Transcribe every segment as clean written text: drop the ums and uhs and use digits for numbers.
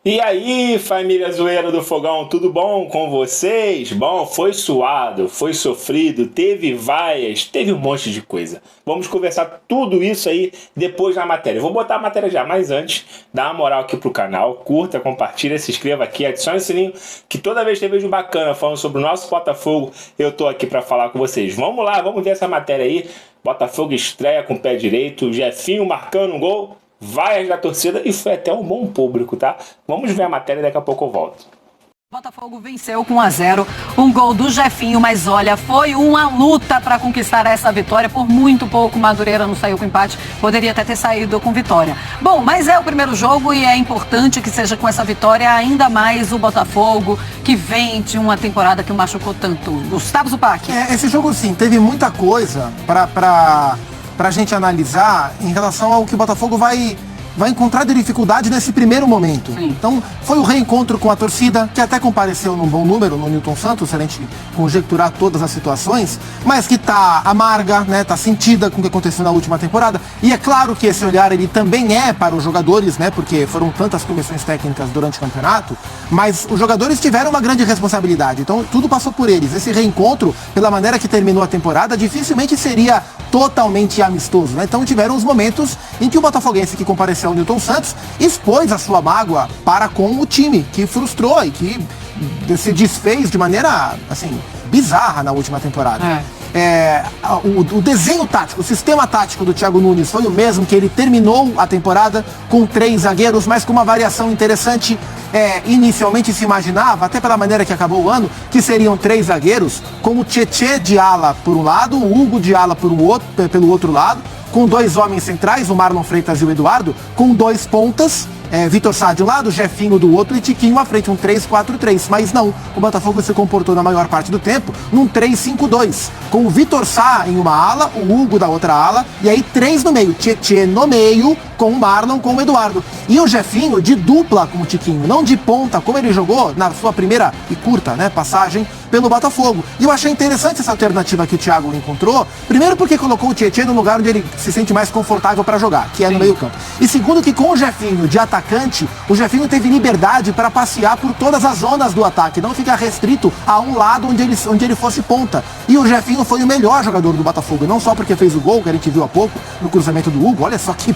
E aí, família zoeira do Fogão, tudo bom com vocês? Bom, foi suado, foi sofrido, teve vaias, teve um monte de coisa. Vamos conversar tudo isso aí depois na matéria. Eu vou botar a matéria já, mas antes, dá uma moral aqui pro canal, curta, compartilha, se inscreva aqui, adicione o sininho, que toda vez que tem vídeo bacana falando sobre o nosso Botafogo, eu tô aqui pra falar com vocês. Vamos lá, vamos ver essa matéria aí. Botafogo estreia com o pé direito, Jefinho marcando um gol. Vaias da torcida e foi até um bom público, tá? Vamos ver a matéria, daqui a pouco eu volto. Botafogo venceu com 1-0, um gol do Jefinho, mas olha, foi uma luta para conquistar essa vitória, por muito pouco Madureira não saiu com empate, poderia até ter saído com vitória. Bom, mas é o primeiro jogo e é importante que seja com essa vitória, ainda mais o Botafogo, que vem de uma temporada que machucou tanto. Gustavo Zupac. Esse jogo sim, teve muita coisa pra gente analisar em relação ao que o Botafogo vai encontrar de dificuldade nesse primeiro momento. Sim. Então, foi o reencontro com a torcida, que até compareceu num bom número no Newton Santos, se a gente conjecturar todas as situações, mas que tá amarga, né, tá sentida com o que aconteceu na última temporada. E é claro que esse olhar, ele também é para os jogadores, né, porque foram tantas comissões técnicas durante o campeonato, mas os jogadores tiveram uma grande responsabilidade, então tudo passou por eles. Esse reencontro, pela maneira que terminou a temporada, dificilmente seria totalmente amistoso, né? Então tiveram os momentos em que o botafoguense que compareceu ao Newton Santos expôs a sua mágoa para com o time, que frustrou e que se desfez de maneira, assim, bizarra na última temporada. O desenho tático, o sistema tático do Thiago Nunes foi o mesmo, que ele terminou a temporada com 3 zagueiros, mas com uma variação interessante. Inicialmente se imaginava, até pela maneira que acabou o ano, que seriam 3 zagueiros, com o Tietê de ala por um lado, o Hugo de ala pelo outro lado, com 2 homens centrais, o Marlon Freitas e o Eduardo, com 2 pontas, Vitor Sá de um lado, Jefinho do outro e Tiquinho à frente, um 3-4-3. Mas não, o Botafogo se comportou na maior parte do tempo num 3-5-2, com o Vitor Sá em uma ala, o Hugo da outra ala, e aí 3 no meio, Tietê no meio, com o Marlon, com o Eduardo. E o Jefinho de dupla com o Tiquinho, não de ponta, como ele jogou na sua primeira e curta, né, passagem pelo Botafogo. E eu achei interessante essa alternativa que o Thiago encontrou, primeiro porque colocou o Tietê no lugar onde ele se sente mais confortável para jogar, que é no meio campo. E segundo que com o Jefinho de atacante, o Jefinho teve liberdade para passear por todas as zonas do ataque, não ficar restrito a um lado onde ele fosse ponta. E o Jefinho foi o melhor jogador do Botafogo, não só porque fez o gol, que a gente viu há pouco, no cruzamento do Hugo, olha só que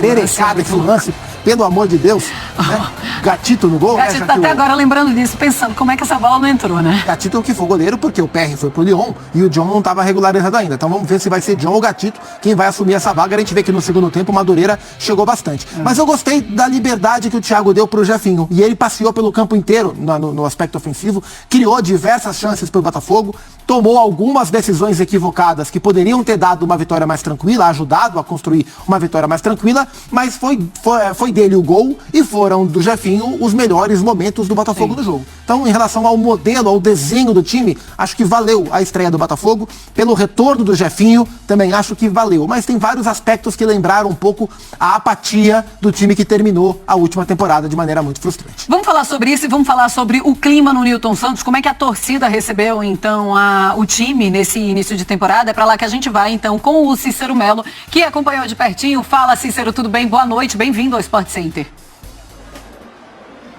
pererecada esse lance, pelo amor de Deus, né? Gatito no gol. Gatito tá até agora lembrando disso, pensando como é que essa bola não entrou, né? Gatito é o que foi goleiro, porque o PR foi pro Lyon e o John não estava regularizado ainda. Então vamos ver se vai ser John ou Gatito quem vai assumir essa vaga. A gente vê que no segundo tempo o Madureira chegou bastante. Mas eu gostei da liberdade que o Thiago deu pro Jefinho. E ele passeou pelo campo inteiro no aspecto ofensivo, criou diversas chances pro Botafogo, tomou algumas decisões equivocadas que poderiam ter dado uma vitória mais tranquila, ajudado a construir uma vitória mais tranquila, mas foi dele o gol e foram do Jefinho os melhores momentos do Botafogo no jogo. Então, em relação ao modelo, ao desenho do time, acho que valeu a estreia do Botafogo. Pelo retorno do Jefinho, também acho que valeu. Mas tem vários aspectos que lembraram um pouco a apatia do time que terminou a última temporada de maneira muito frustrante. Vamos falar sobre isso e vamos falar sobre o clima no Newton Santos. Como é que a torcida recebeu, então, o time nesse início de temporada? É pra lá que a gente vai, então, com o Cícero Melo, que acompanhou de pertinho. Fala, Cícero, tudo bem? Boa noite, bem-vindo ao Sport Center.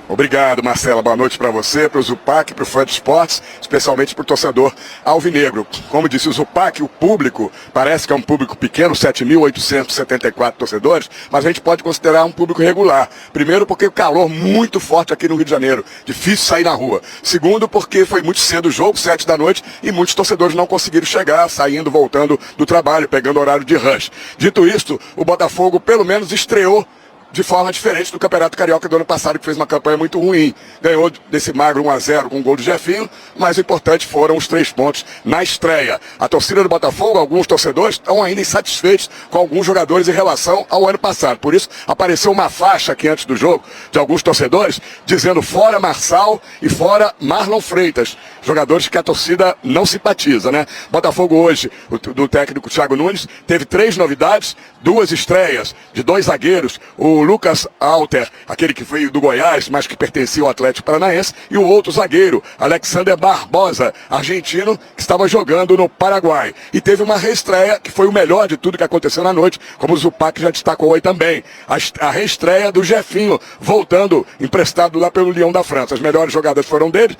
Obrigado, Marcela. Boa noite para você, para o Zupac, para o fã de esportes, especialmente para o torcedor alvinegro. Como disse o Zupac, o público parece que é um público pequeno, 7.874 torcedores, mas a gente pode considerar um público regular. Primeiro, porque o calor muito forte aqui no Rio de Janeiro, difícil sair na rua. Segundo, porque foi muito cedo o jogo, 7 da noite, e muitos torcedores não conseguiram chegar, saindo, voltando do trabalho, pegando horário de rush. Dito isto, o Botafogo pelo menos estreou de forma diferente do Campeonato Carioca do ano passado, que fez uma campanha muito ruim. Ganhou desse magro 1-0 com o gol do Jefinho, mas o importante foram os 3 pontos na estreia. A torcida do Botafogo, alguns torcedores, estão ainda insatisfeitos com alguns jogadores em relação ao ano passado. Por isso, apareceu uma faixa aqui antes do jogo, de alguns torcedores, dizendo fora Marçal e fora Marlon Freitas. Jogadores que a torcida não simpatiza, né? Botafogo hoje, do técnico Thiago Nunes, teve 3 novidades, 2 estreias de 2 zagueiros, o o Lucas Alter, aquele que veio do Goiás, mas que pertencia ao Atlético Paranaense, e o outro zagueiro, Alexander Barbosa, argentino, que estava jogando no Paraguai. E teve uma reestreia, que foi o melhor de tudo que aconteceu na noite, como o Zupac já destacou aí também. A reestreia do Jefinho, voltando, emprestado lá pelo Lyon da França. As melhores jogadas foram dele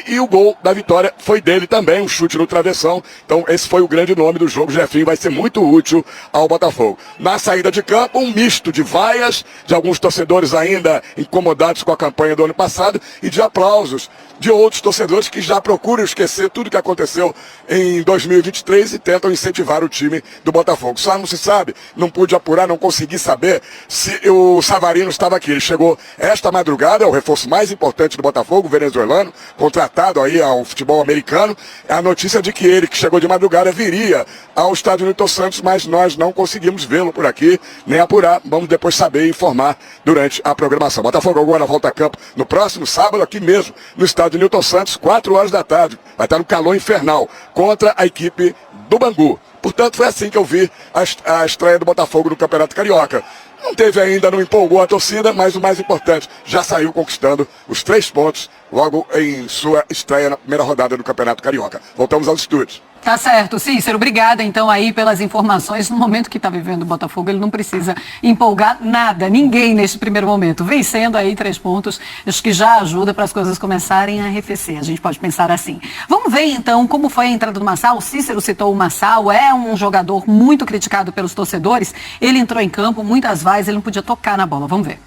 e o gol da vitória foi dele também, um chute no travessão. Então esse foi o grande nome do jogo. Jefinho vai ser muito útil ao Botafogo. Na saída de campo, um misto de vaias, de alguns torcedores ainda incomodados com a campanha do ano passado e de aplausos de outros torcedores que já procuram esquecer tudo que aconteceu em 2023 e tentam incentivar o time do Botafogo. Só não se sabe, não pude apurar, não consegui saber se o Savarino estava aqui. Ele chegou esta madrugada, é o reforço mais importante do Botafogo, venezuelano, contratado aí ao futebol americano. A notícia de que ele, que chegou de madrugada, viria ao estádio Newton Santos, mas nós não conseguimos vê-lo por aqui, nem apurar. Vamos depois saber e informar durante a programação. Botafogo agora volta a campo no próximo sábado, aqui mesmo, no estádio Newton Santos, 4 horas da tarde. Vai estar no calor infernal contra a equipe do Bangu. Portanto, foi assim que eu vi a estreia do Botafogo no Campeonato Carioca. Não teve ainda, não empolgou a torcida, mas o mais importante, já saiu conquistando os 3 pontos logo em sua estreia na primeira rodada do Campeonato Carioca. Voltamos aos estúdios. Tá certo, Cícero, obrigada então aí pelas informações. No momento que está vivendo o Botafogo, ele não precisa empolgar nada, ninguém neste primeiro momento. Vencendo aí 3 pontos, acho que já ajuda para as coisas começarem a arrefecer, a gente pode pensar assim. Vamos ver então como foi a entrada do Marçal. O Cícero citou o Marçal, é um jogador muito criticado pelos torcedores. Ele entrou em campo, muitas vezes ele não podia tocar na bola, vamos ver.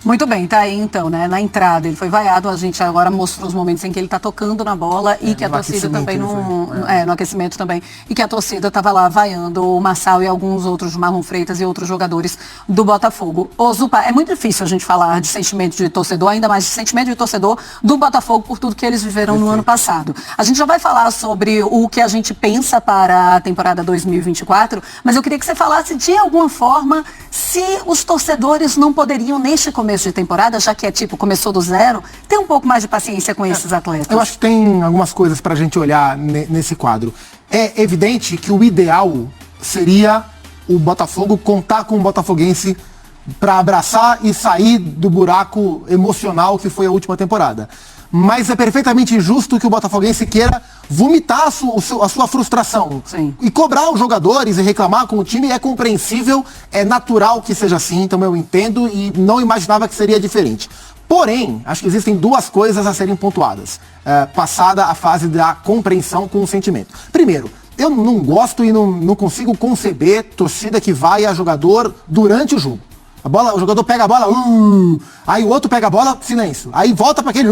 Muito bem, tá aí então, né? Na entrada ele foi vaiado, a gente agora mostrou os momentos em que ele tá tocando na bola e que a torcida também no aquecimento também, e que a torcida tava lá vaiando o Marçal e alguns outros, Marlon Freitas e outros jogadores do Botafogo. Ô Zupa, é muito difícil a gente falar de sentimento de torcedor, ainda mais de sentimento de torcedor do Botafogo por tudo que eles viveram no ano passado. A gente já vai falar sobre o que a gente pensa para a temporada 2024, mas eu queria que você falasse de alguma forma se os torcedores não poderiam, neste começo de temporada, já que é tipo, começou do zero, ter um pouco mais de paciência com esses atletas. Eu acho que tem algumas coisas pra gente olhar nesse quadro. É evidente que o ideal seria o Botafogo contar com o botafoguense pra abraçar e sair do buraco emocional que foi a última temporada. Mas é perfeitamente justo que o botafoguense queira vomitar a sua frustração. Sim. E cobrar os jogadores e reclamar com o time é compreensível, é natural que seja assim, então eu entendo e não imaginava que seria diferente. Porém, acho que existem 2 coisas a serem pontuadas, passada a fase da compreensão com o sentimento. Primeiro, eu não gosto e não consigo conceber torcida que vai a jogador durante o jogo. O jogador pega a bola, aí o outro pega a bola, silêncio. Aí volta para aquele,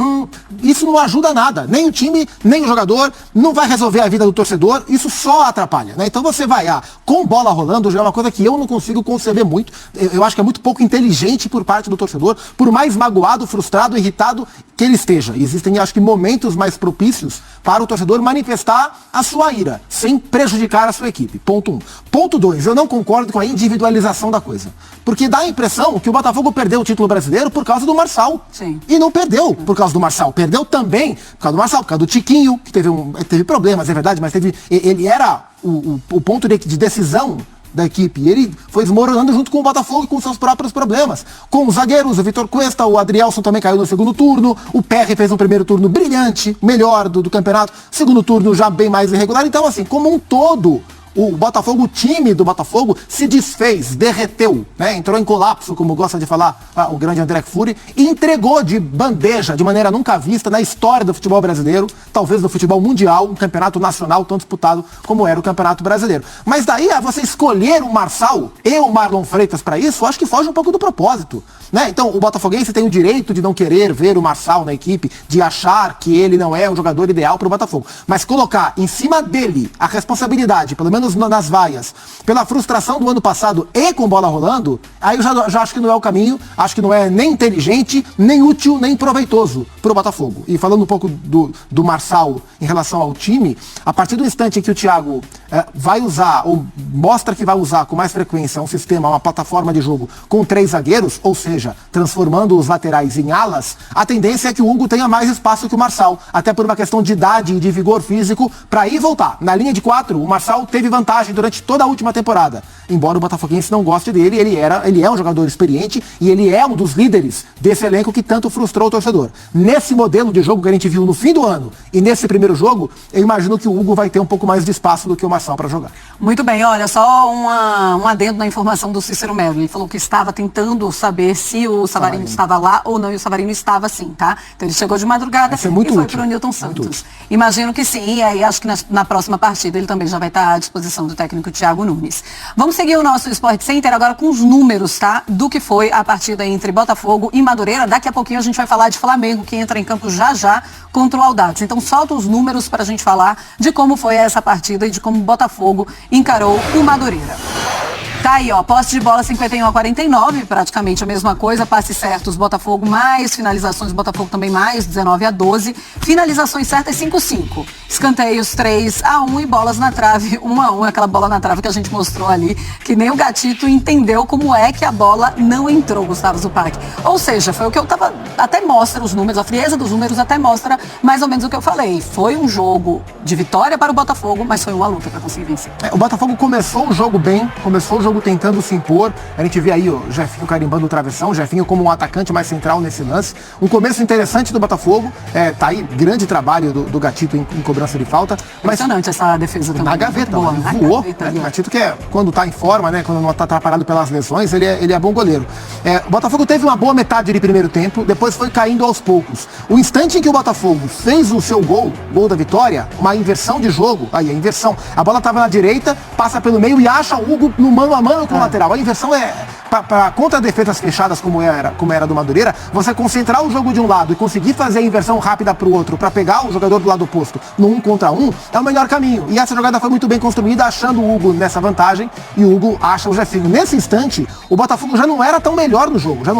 isso não ajuda nada. Nem o time, nem o jogador, não vai resolver a vida do torcedor, isso só atrapalha, né? Então você vai com bola rolando, já é uma coisa que eu não consigo conceber muito. Eu acho que é muito pouco inteligente por parte do torcedor, por mais magoado, frustrado, irritado que ele esteja. Existem, acho que, momentos mais propícios para o torcedor manifestar a sua ira, sem prejudicar a sua equipe. Ponto 1. Ponto 2, eu não concordo com a individualização da coisa. Porque dá a impressão que o Botafogo perdeu o título brasileiro por causa do Marçal. Sim. E não perdeu por causa do Marçal. Perdeu também por causa do Marçal, por causa do Tiquinho, que teve problemas, é verdade, mas ele era o ponto de decisão da equipe. E ele foi desmoronando junto com o Botafogo e com seus próprios problemas. Com os zagueiros, o Vitor Cuesta, o Adrielson também caiu no segundo turno, o Perry fez um primeiro turno brilhante, melhor do campeonato, segundo turno já bem mais irregular. Então, assim, como um todo, o Botafogo, o time do Botafogo se desfez, derreteu, né? Entrou em colapso, como gosta de falar o grande André Fury, e entregou de bandeja, de maneira nunca vista na história do futebol brasileiro, talvez do futebol mundial, um campeonato nacional tão disputado como era o Campeonato Brasileiro. Mas daí a você escolher o Marçal e o Marlon Freitas para isso, acho que foge um pouco do propósito, né? Então o botafoguense tem o direito de não querer ver o Marçal na equipe, de achar que ele não é o jogador ideal para o Botafogo, mas colocar em cima dele a responsabilidade, pelo menos menos nas vaias, pela frustração do ano passado e com bola rolando, aí eu já acho que não é o caminho, acho que não é nem inteligente, nem útil, nem proveitoso pro Botafogo. E falando um pouco do Marçal em relação ao time, a partir do instante em que o Thiago vai usar, ou mostra que vai usar com mais frequência um sistema, uma plataforma de jogo com 3 zagueiros, ou seja, transformando os laterais em alas, a tendência é que o Hugo tenha mais espaço que o Marçal, até por uma questão de idade e de vigor físico, para ir e voltar. Na linha de 4, o Marçal teve vantagem durante toda a última temporada. Embora o botafoguense não goste dele, ele é um jogador experiente e ele é um dos líderes desse elenco que tanto frustrou o torcedor. Nesse modelo de jogo que a gente viu no fim do ano e nesse primeiro jogo, eu imagino que o Hugo vai ter um pouco mais de espaço do que o Marçal para jogar. Muito bem, olha, só um adendo na informação do Cícero Melo. Ele falou que estava tentando saber se o Savarino estava lá ou não, e o Savarino estava sim, tá? Então ele chegou de madrugada e foi para o Newton Santos. Imagino que sim, e aí acho que na próxima partida ele também já vai estar à disposição do técnico Thiago Nunes. Vamos seguir o nosso Sport Center agora com os números, tá? Do que foi a partida entre Botafogo e Madureira. Daqui a pouquinho a gente vai falar de Flamengo, que entra em campo já contra o Audax. Então solta os números para a gente falar de como foi essa partida e de como o Botafogo encarou o Madureira. Tá aí, ó, posse de bola 51-49, praticamente a mesma coisa, passes certos, Botafogo mais, finalizações, Botafogo também mais, 19-12, finalizações certas 5-5, escanteios 3-1 e bolas na trave 1-1, aquela bola na trave que a gente mostrou ali, que nem o Gatito entendeu como é que a bola não entrou, Gustavo Zupac. Ou seja, foi o que eu tava, até mostra os números, a frieza dos números até mostra mais ou menos o que eu falei, foi um jogo de vitória para o Botafogo, mas foi uma luta para conseguir vencer. O Botafogo começou o jogo bem, começou o jogo tentando se impor. A gente vê aí o Jefinho carimbando o travessão, o Jefinho como um atacante mais central nesse lance. Um começo interessante do Botafogo, tá aí grande trabalho do Gatito em cobrança de falta. Impressionante essa defesa também. Na gaveta, boa, voou. O Gatito que quando tá em forma, né, quando não tá atrapalhado pelas lesões, ele é bom goleiro. O Botafogo teve uma boa metade de primeiro tempo, depois foi caindo aos poucos. O instante em que o Botafogo fez o seu gol da vitória, uma inversão de jogo, aí a inversão, a bola tava na direita, passa pelo meio e acha o Hugo no mano a mano com o lateral. A inversão contra defesas fechadas como era do Madureira, você concentrar o jogo de um lado e conseguir fazer a inversão rápida pro outro, para pegar o jogador do lado oposto no 1 contra 1, é o melhor caminho. E essa jogada foi muito bem construída, achando o Hugo nessa vantagem, e o Hugo acha o Jefinho. Nesse instante, o Botafogo já não era tão melhor no jogo, já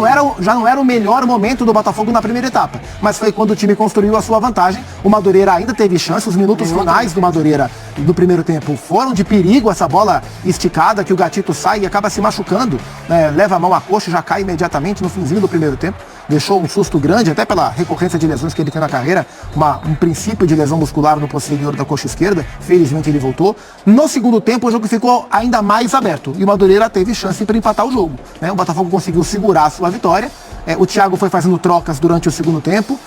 não era o melhor momento do Botafogo na primeira etapa, mas foi quando o time construiu a sua vantagem. O Madureira ainda teve chance, os minutos finais do Madureira do primeiro tempo foram de perigo, essa bola esticada que o Gatito sai e acaba se machucando, leva a mão à coxa e já cai imediatamente no finzinho do primeiro tempo. Deixou um susto grande, até pela recorrência de lesões que ele tem na carreira, um princípio de lesão muscular no posterior da coxa esquerda. Felizmente ele voltou. No segundo tempo o jogo ficou ainda mais aberto e o Madureira teve chance para empatar o jogo, O Botafogo conseguiu segurar a sua vitória. O Thiago foi fazendo trocas durante o segundo tempo,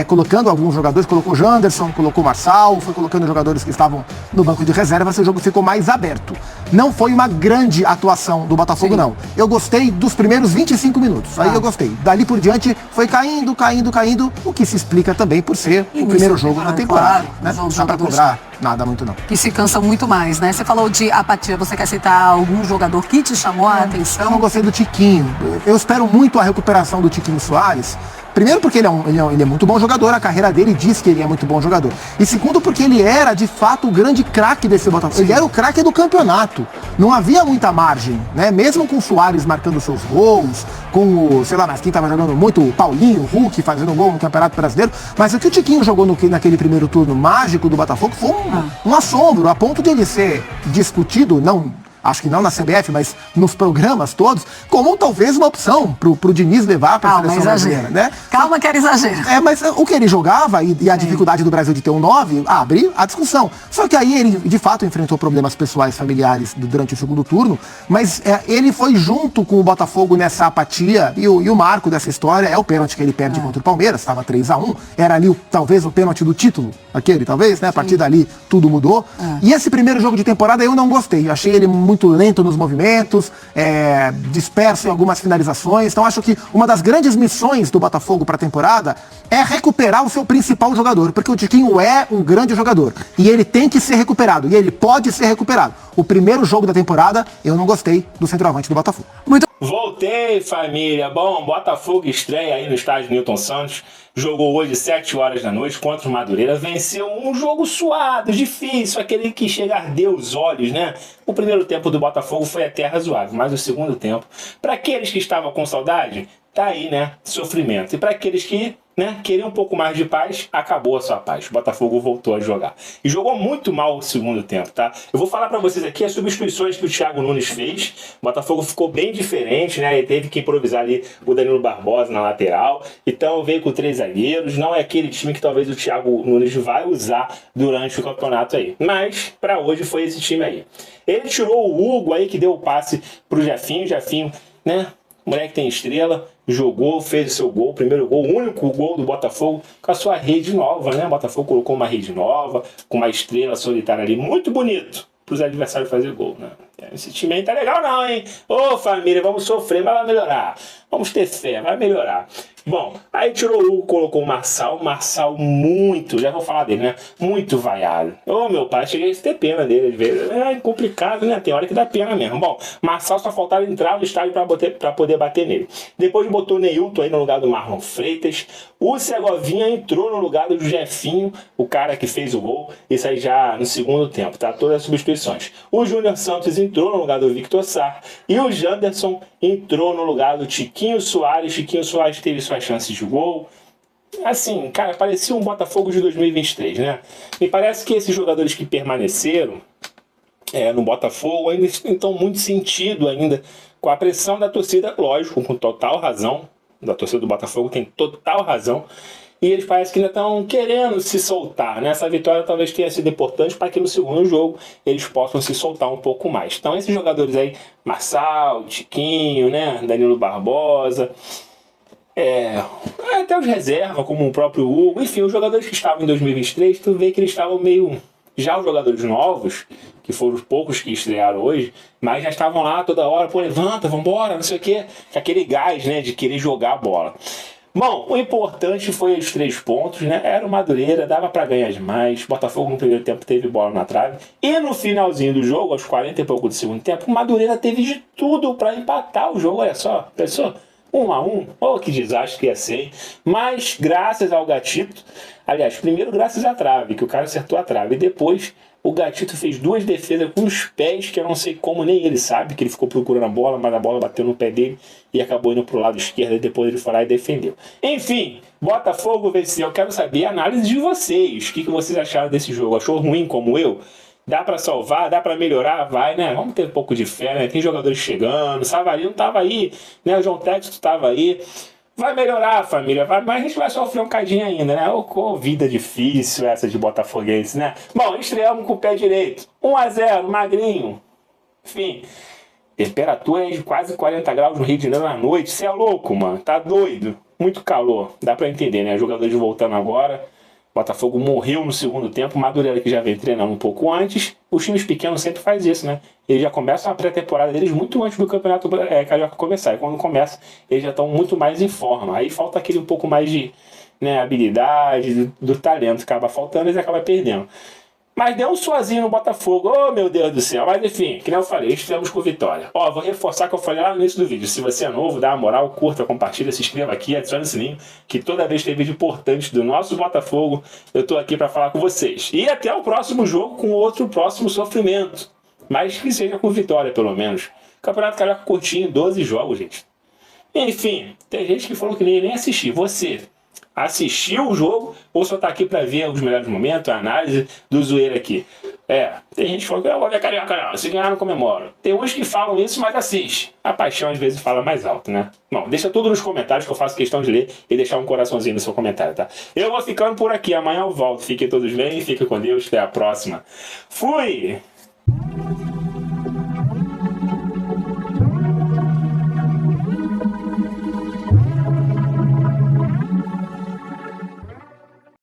colocando alguns jogadores, colocou Janderson, colocou Marçal, foi colocando jogadores que estavam no banco de reservas, e o jogo ficou mais aberto. Não foi uma grande atuação do Botafogo, não. Eu gostei dos primeiros 25 minutos, aí eu gostei. Dali por diante foi caindo, o que se explica também por ser o primeiro jogo da temporada. Não dá pra cobrar nada muito não. Que se cansam muito mais, né? Você falou de apatia, você quer citar algum jogador que te chamou a atenção? Eu não gostei do Tiquinho. Eu espero muito a recuperação do Tiquinho Soares. Primeiro porque ele é muito bom jogador, a carreira dele diz que ele é muito bom jogador. E segundo porque ele era, de fato, o grande craque desse Botafogo. Ele era o craque do campeonato. Não havia muita margem, Mesmo com o Soares marcando seus gols, com o, sei lá, mas quem estava jogando muito, o Paulinho, o Hulk fazendo gol no Campeonato Brasileiro. Mas o que o Tiquinho jogou naquele primeiro turno mágico do Botafogo foi um assombro, a ponto de ele ser discutido, acho que não na CBF, mas nos programas todos, como talvez uma opção pro Diniz levar para a seleção brasileira, Calma que era exagero. Mas o que ele jogava e a dificuldade do Brasil de ter um 9, abre a discussão. Só que aí ele, de fato, enfrentou problemas pessoais, familiares durante o segundo turno, mas ele foi junto com o Botafogo nessa apatia, e o marco dessa história é o pênalti que ele perde contra o Palmeiras, estava 3-1, era ali talvez o pênalti do título, talvez, A partir dali tudo mudou. E esse primeiro jogo de temporada eu não gostei, achei ele muito lento nos movimentos, disperso em algumas finalizações. Então acho que uma das grandes missões do Botafogo para a temporada é recuperar o seu principal jogador, porque o Tiquinho é um grande jogador e ele tem que ser recuperado, e ele pode ser recuperado. O primeiro jogo da temporada eu não gostei do centroavante do Botafogo. Muito Voltei, família. Bom, Botafogo estreia aí no estádio Newton Santos. Jogou hoje 7 horas da noite contra o Madureira. Venceu um jogo suado, difícil, aquele que chega a arder os olhos, né? O primeiro tempo do Botafogo foi até razoável, mas o segundo tempo, para aqueles que estavam com saudade, tá aí, né? Sofrimento. E para aqueles que, né, queriam um pouco mais de paz, acabou a sua paz. O Botafogo voltou a jogar. E jogou muito mal o segundo tempo, tá? Eu vou falar para vocês aqui as substituições que o Thiago Nunes fez. O Botafogo ficou bem diferente, né? Ele teve que improvisar ali o Danilo Barbosa na lateral. Então veio com 3 zagueiros. Não é aquele time que talvez o Thiago Nunes vai usar durante o campeonato aí. Mas para hoje foi esse time aí. Ele tirou o Hugo aí, que deu o passe pro Jefinho. Jefinho, né? O moleque tem estrela, jogou, fez o seu gol, primeiro gol, o único gol do Botafogo com a sua rede nova, né? O Botafogo colocou uma rede nova, com uma estrela solitária ali, muito bonito para os adversários fazer gol, né? Esse time aí tá legal não, hein? Ô família, vamos sofrer, mas vai melhorar. Vamos ter fé, vai melhorar. Bom, aí tirou o Hugo, colocou o Marçal muito, já vou falar dele, né? Muito vaiado. Ô meu pai, cheguei a ter pena dele às vezes. É complicado, né? Tem hora que dá pena mesmo. Bom, Marçal só faltava entrar no estádio para poder bater nele. Depois botou o Neilton aí no lugar do Marlon Freitas. O Segovinha entrou no lugar do Jefinho, o cara que fez o gol. Isso aí já no segundo tempo, tá? Todas as substituições. O Júnior Santos entrou no lugar do Victor Sá. E o Janderson entrou no lugar do Tiquinho Soares. Tiquinho Soares teve suas chances de gol. Assim, cara, parecia um Botafogo de 2023, né? Me parece que esses jogadores que permaneceram no Botafogo ainda estão muito sentido ainda com a pressão da torcida, lógico, com total razão. Da torcida do Botafogo tem total razão. E eles parecem que ainda estão querendo se soltar, né? Essa vitória talvez tenha sido importante para que no segundo jogo eles possam se soltar um pouco mais. Então esses jogadores aí, Marçal, Tiquinho, né? Danilo Barbosa, até os reservas, como o próprio Hugo, enfim, os jogadores que estavam em 2023, tu vê que eles estavam meio... Já os jogadores novos, que foram os poucos que estrearam hoje, mas já estavam lá toda hora, pô, levanta, vambora, não sei o quê, aquele gás, né, de querer jogar a bola. Bom, o importante foi os 3 pontos, né? Era o Madureira, dava para ganhar demais. Botafogo no primeiro tempo teve bola na trave. E no finalzinho do jogo, aos 40 e pouco do segundo tempo, o Madureira teve de tudo para empatar o jogo. Olha só, pensou? 1-1, oh, que desastre que ia ser. Mas graças ao Gatito, aliás, primeiro graças à trave, que o cara acertou a trave, e depois o Gatito fez 2 defesas com os pés, que eu não sei como, nem ele sabe, que ele ficou procurando a bola, mas a bola bateu no pé dele e acabou indo pro lado esquerdo, e depois ele foi lá e defendeu. Enfim, Botafogo venceu. Eu quero saber a análise de vocês. O que vocês acharam desse jogo? Achou ruim como eu? Dá pra salvar, dá pra melhorar? Vai, né? Vamos ter um pouco de fé, né? Tem jogadores chegando, Savarino tava aí, né? O João Texto tava aí. Vai melhorar, família, vai, mas a gente vai sofrer um cadinho ainda, né? Ô, vida difícil essa de botafoguense, né? Bom, estreamos com o pé direito. 1-0, magrinho. Enfim, temperatura de quase 40 graus no Rio de Janeiro à noite. Você é louco, mano. Tá doido. Muito calor. Dá pra entender, né? Jogadores voltando agora. Botafogo morreu no segundo tempo. Madureira, que já vem treinando um pouco antes. Os times pequenos sempre fazem isso, né? Eles já começam a pré-temporada deles muito antes do campeonato carioca começar. E quando começa, eles já estão muito mais em forma. Aí falta aquele um pouco mais de, né, habilidade, do talento. Acaba faltando e eles acabam perdendo. Mas deu um sozinho no Botafogo. Oh, meu Deus do céu. Mas enfim, que nem eu falei, estivemos com vitória. Ó, vou reforçar o que eu falei lá no início do vídeo. Se você é novo, dá uma moral, curta, compartilha, se inscreva aqui, adicione o sininho, que toda vez que tem vídeo importante do nosso Botafogo, eu tô aqui para falar com vocês. E até o próximo jogo com outro próximo sofrimento. Mas que seja com vitória, pelo menos. Campeonato Carioca curtinho, 12 jogos, gente. Enfim, tem gente que falou que nem assistiu. Você assistiu o jogo ou só tá aqui para ver os melhores momentos, a análise do zoeiro aqui? Tem gente que falou que eu vou ver Carioca não, se ganhar não comemoro. Tem uns que falam isso, mas assiste. A paixão às vezes fala mais alto, né? Bom, deixa tudo nos comentários que eu faço questão de ler e deixar um coraçãozinho no seu comentário, tá? Eu vou ficando por aqui, amanhã eu volto. Fiquem todos bem, fiquem com Deus, até a próxima. Fui!